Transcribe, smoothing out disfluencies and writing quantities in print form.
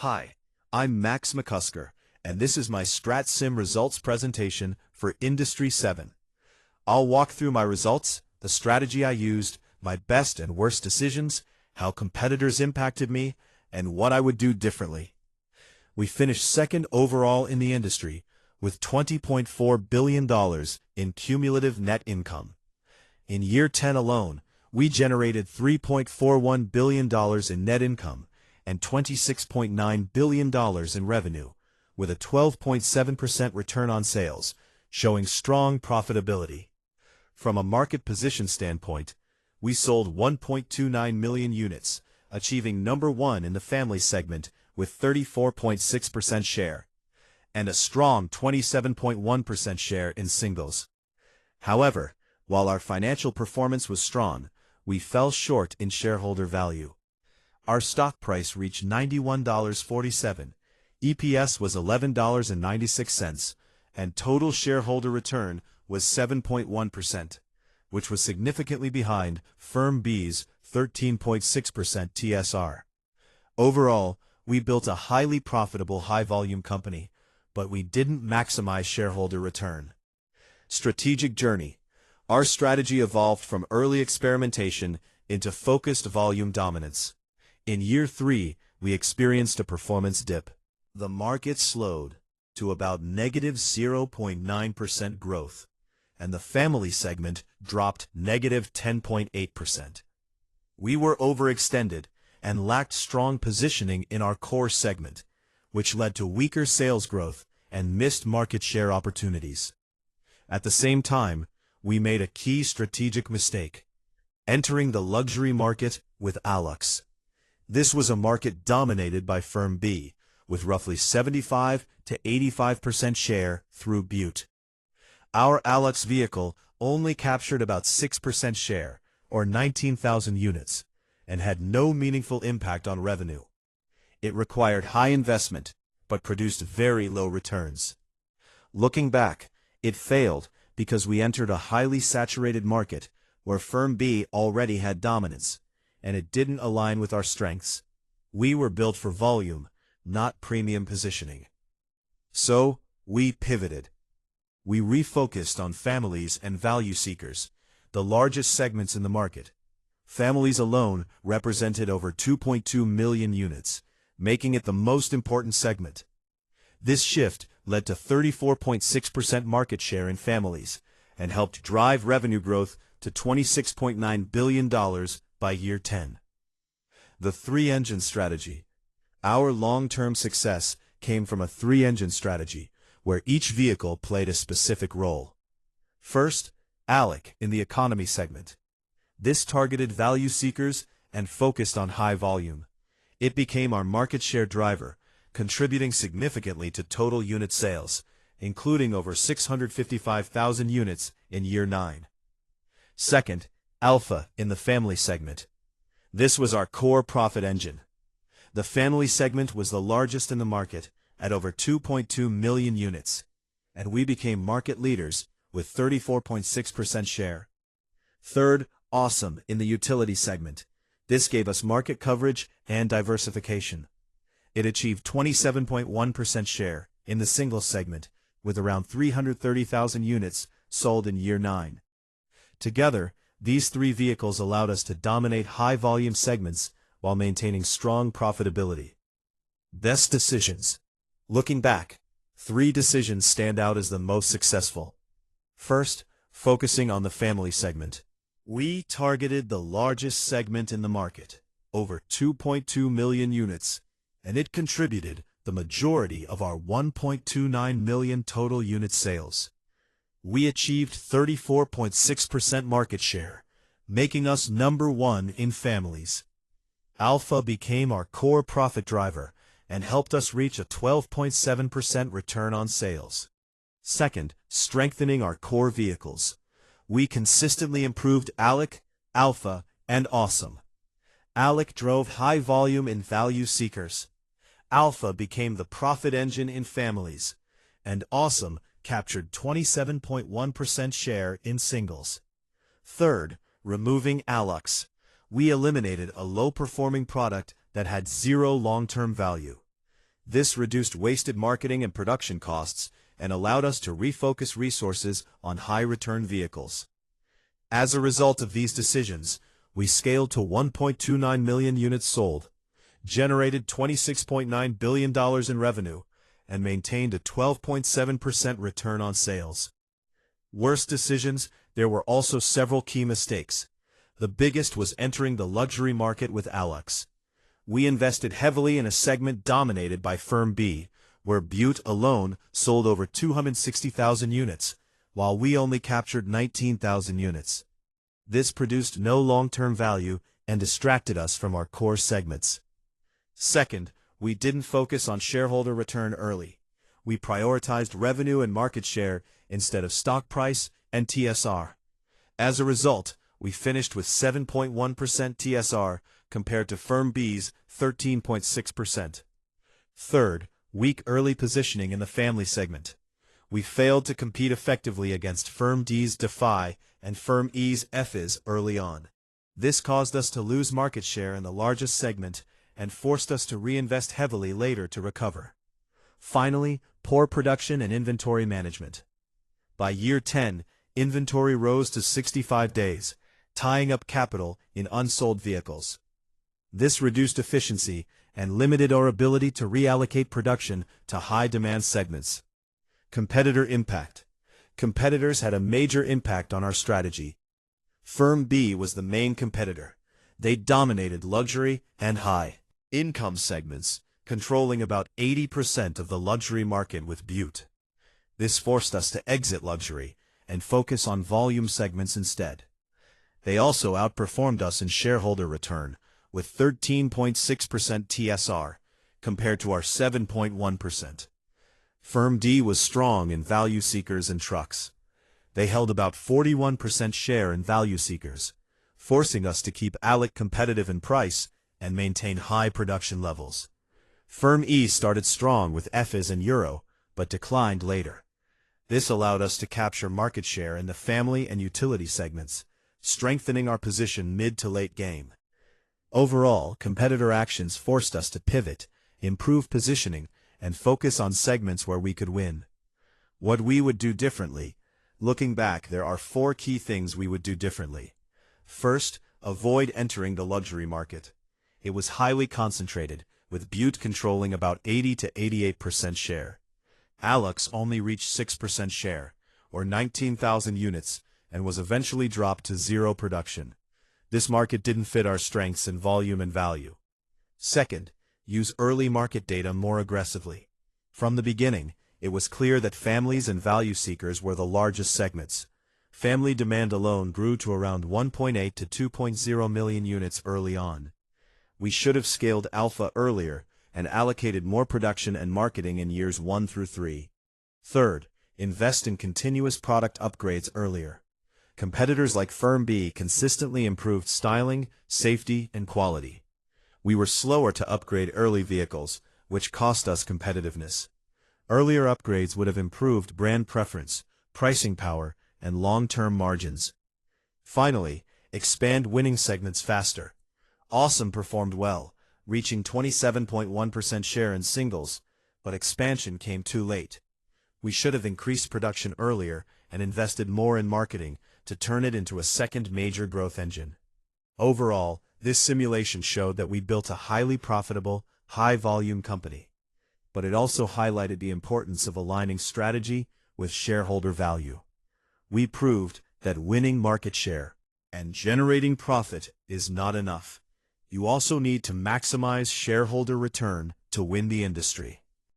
Hi, I'm Max McCusker, and this is my StratSim results presentation for Industry 7. I'll walk through my results, the strategy I used, my best and worst decisions, how competitors impacted me, and what I would do differently. We finished second overall in the industry, with $20.4 billion in cumulative net income. In year 10 alone, we generated $3.41 billion in net income, and $26.9 billion in revenue, with a 12.7% return on sales, showing strong profitability. From a market position standpoint, we sold 1.29 million units, achieving number 1 in the family segment with 34.6% share, and a strong 27.1% share in singles. However, while our financial performance was strong, we fell short in shareholder value. Our stock price reached $91.47, EPS was $11.96, and total shareholder return was 7.1%, which was significantly behind Firm B's 13.6% TSR. Overall, we built a highly profitable high-volume company, but we didn't maximize shareholder return. Strategic journey. Our strategy evolved from early experimentation into focused volume dominance. In year 3, we experienced a performance dip. The market slowed to about negative 0.9% growth, and the family segment dropped negative 10.8%. We were overextended and lacked strong positioning in our core segment, which led to weaker sales growth and missed market share opportunities. At the same time, we made a key strategic mistake: entering the luxury market with Alux. This was a market dominated by Firm B, with roughly 75 to 85% share through Butte. Our Alux vehicle only captured about 6% share, or 19,000 units, and had no meaningful impact on revenue. It required high investment, but produced very low returns. Looking back, it failed because we entered a highly saturated market where Firm B already had dominance, and it didn't align with our strengths. We were built for volume, not premium positioning. So, we pivoted. We refocused on families and value seekers, the largest segments in the market. Families alone represented over 2.2 million units, making it the most important segment. This shift led to 34.6% market share in families and helped drive revenue growth to $26.9 billion by year 10. The three-engine strategy. Our long-term success came from a three-engine strategy where each vehicle played a specific role. First, ALEC in the economy segment. This targeted value seekers and focused on high volume. It became our market share driver, contributing significantly to total unit sales, including over 655,000 units in year 9. Second, Alpha in the family segment. This was our core profit engine. The family segment was the largest in the market at over 2.2 million units, and we became market leaders with 34.6% share. Third, Awesome in the utility segment. This gave us market coverage and diversification. It achieved 27.1% share in the single segment, with around 330,000 units sold in year 9. Together, these three vehicles allowed us to dominate high-volume segments while maintaining strong profitability. Best decisions. Looking back, 3 decisions stand out as the most successful. First, focusing on the family segment. We targeted the largest segment in the market, over 2.2 million units, and it contributed the majority of our 1.29 million total unit sales. We achieved 34.6% market share, making us number 1 in families. Alpha became our core profit driver and helped us reach a 12.7% return on sales. Second, strengthening our core vehicles. We consistently improved ALEC, Alpha, and Awesome. ALEC drove high volume in value seekers. Alpha became the profit engine in families, and Awesome captured 27.1% share in singles. Third, removing Alux. We eliminated a low-performing product that had zero long-term value. This reduced wasted marketing and production costs and allowed us to refocus resources on high-return vehicles. As a result of these decisions, we scaled to 1.29 million units sold, generated $26.9 billion in revenue, and maintained a 12.7% return on sales. Worst decisions, there were also several key mistakes. The biggest was entering the luxury market with Alux. We invested heavily in a segment dominated by Firm B, where Butte alone sold over 260,000 units, while we only captured 19,000 units. This produced no long-term value and distracted us from our core segments. Second, we didn't focus on shareholder return early. We prioritized revenue and market share instead of stock price and TSR. As a result, we finished with 7.1% TSR compared to Firm B's 13.6%. Third, weak early positioning in the family segment. We failed to compete effectively against Firm D's Defy and Firm E's F's early on. This caused us to lose market share in the largest segment and forced us to reinvest heavily later to recover. Finally, poor production and inventory management. By year 10, inventory rose to 65 days, tying up capital in unsold vehicles. This reduced efficiency and limited our ability to reallocate production to high-demand segments. Competitor impact. Competitors had a major impact on our strategy. Firm B was the main competitor. They dominated luxury and high-income segments, controlling about 80% of the luxury market with Butte. This forced us to exit luxury and focus on volume segments instead. They also outperformed us in shareholder return, with 13.6% TSR, compared to our 7.1%. Firm D was strong in value seekers and trucks. They held about 41% share in value seekers, forcing us to keep Alux competitive in price and maintain high production levels. Firm E started strong with F's and Euro, but declined later. This allowed us to capture market share in the family and utility segments, strengthening our position mid to late game. Overall, competitor actions forced us to pivot, improve positioning, and focus on segments where we could win. What we would do differently. Looking back, there are 4 key things we would do differently. First, avoid entering the luxury market. It was highly concentrated, with Butte controlling about 80 to 88% share. Alux only reached 6% share, or 19,000 units, and was eventually dropped to zero production. This market didn't fit our strengths in volume and value. Second, use early market data more aggressively. From the beginning, it was clear that families and value seekers were the largest segments. Family demand alone grew to around 1.8 to 2.0 million units early on. We should have scaled Alpha earlier and allocated more production and marketing in years 1 through 3. Third, invest in continuous product upgrades earlier. Competitors like Firm B consistently improved styling, safety, and quality. We were slower to upgrade early vehicles, which cost us competitiveness. Earlier upgrades would have improved brand preference, pricing power, and long-term margins. Finally, expand winning segments faster. Awesome performed well, reaching 27.1% share in singles, but expansion came too late. We should have increased production earlier and invested more in marketing to turn it into a second major growth engine. Overall, this simulation showed that we built a highly profitable, high-volume company. But it also highlighted the importance of aligning strategy with shareholder value. We proved that winning market share and generating profit is not enough. You also need to maximize shareholder return to win the industry.